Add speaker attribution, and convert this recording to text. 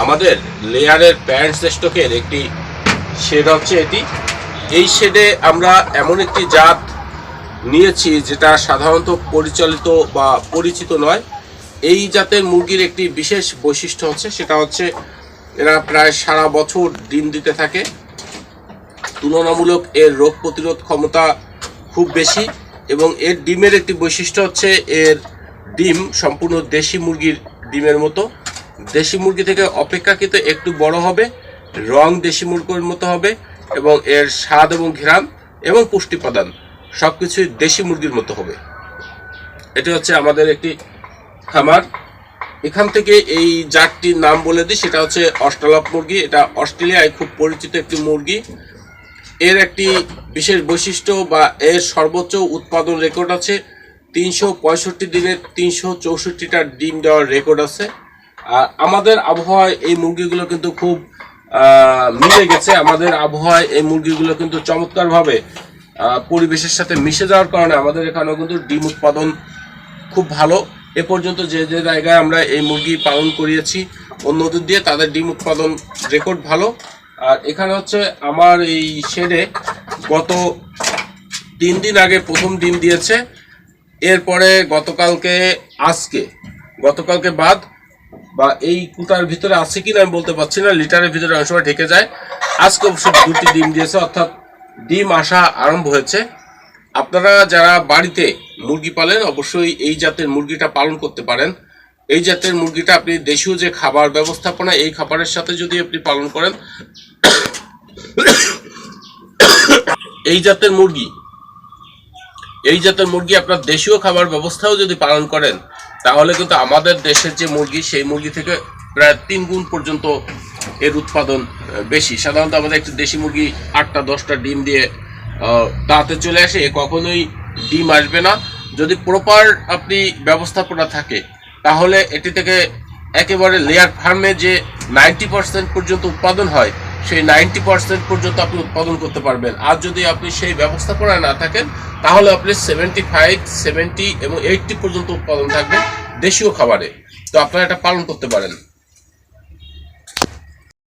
Speaker 1: আমাদের লেয়ারের প্যারেন্টস স্টকের একটি শেড হচ্ছে এটি। এই শেডে আমরা এমন একটি জাত নিয়েছি যেটা সাধারণত পরিচালিত বা পরিচিত নয়। এই জাতের মুরগির একটি বিশেষ বৈশিষ্ট্য হচ্ছে, সেটা হচ্ছে এরা প্রায় সারা বছর ডিম দিতে থাকে। তুলনামূলক এর রোগ প্রতিরোধ ক্ষমতা খুব বেশি এবং এর ডিমের একটি বৈশিষ্ট্য হচ্ছে এর ডিম সম্পূর্ণ দেশি মুরগির ডিমের মতো। দেশি মুরগি থেকে অপেক্ষাকৃত একটু বড় হবে, রং দেশি মুরগির মতো হবে এবং এর স্বাদ এবং ঘ্রাণ এবং পুষ্টি প্রদান সবকিছুই দেশি মুরগির মতো হবে। এটি হচ্ছে আমাদের একটি খামার। এখান থেকে এই জাতটির নাম বলে দিই, সেটা হচ্ছে অস্ট্রেলপ মুরগি। এটা অস্ট্রেলিয়ায় খুব পরিচিত একটি মুরগি। এর একটি বিশেষ বৈশিষ্ট্য বা এর সর্বোচ্চ উৎপাদন রেকর্ড আছে 365 দিনে 364টা ডিম দেওয়ার রেকর্ড আছে। আর আমাদের আবহাওয়ায় এই মুরগিগুলো কিন্তু খুব মিলে গেছে। আমাদের আবহাওয়ায় এই মুরগিগুলো কিন্তু চমৎকারভাবে পরিবেশের সাথে মিশে যাওয়ার কারণে আমাদের এখানেও কিন্তু ডিম উৎপাদন খুব ভালো। এ পর্যন্ত যে যে জায়গায় আমরা এই মুরগি পালন করিয়েছি অন্যদের দিয়ে, তাদের ডিম উৎপাদন রেকর্ড ভালো। আর এখানে হচ্ছে আমার এই শেডে গত 3 দিন আগে প্রথম ডিম দিয়েছে। এরপরে গতকালকে বাদ বা এই কুটার ভিতরে আছে কিনা আমি বলতে পারছি না, লিটারের ভিতরে অনেক সময় ঢেকে যায়। আজকে অবশ্য 2টি ডিম দিয়েছে, অর্থাৎ ডিম আসা আরম্ভ হয়েছে। আপনারা যারা বাড়িতে মুরগি পালেন অবশ্যই এই জাতের মুরগিটা পালন করতে পারেন। এই জাতের মুরগিটা আপনি দেশীয় যে খাবার ব্যবস্থাপনা, এই খাবারের সাথে যদি আপনি পালন করেন, এই জাতের মুরগি আপনার দেশীয় খাবার ব্যবস্থাও যদি পালন করেন, তাহলে কিন্তু আমাদের দেশের যে মুরগি, সেই মুরগি থেকে প্রায় 3 গুণ পর্যন্ত এর উৎপাদন বেশি। সাধারণত আমাদের একটি দেশি মুরগি 8টা 10টা ডিম দিয়ে তাতে চলে আসে, কখনোই ডিম আসবে না। যদি প্রপার আপনি ব্যবস্থাপনা থাকে, তাহলে এটি থেকে একেবারে লেয়ার ফার্মে যে 90% পর্যন্ত উৎপাদন হয়, সেই 90% পর্যন্ত আপনি উৎপাদন করতে পারবেন। আর যদি আপনি সেই ব্যবস্থাপনা না থাকেন, তাহলে আপনি 75, 70 এবং 80 পর্যন্ত উৎপাদন থাকবে দেশীয় খাবারে। তো আপনারা এটা পালন করতে পারেন।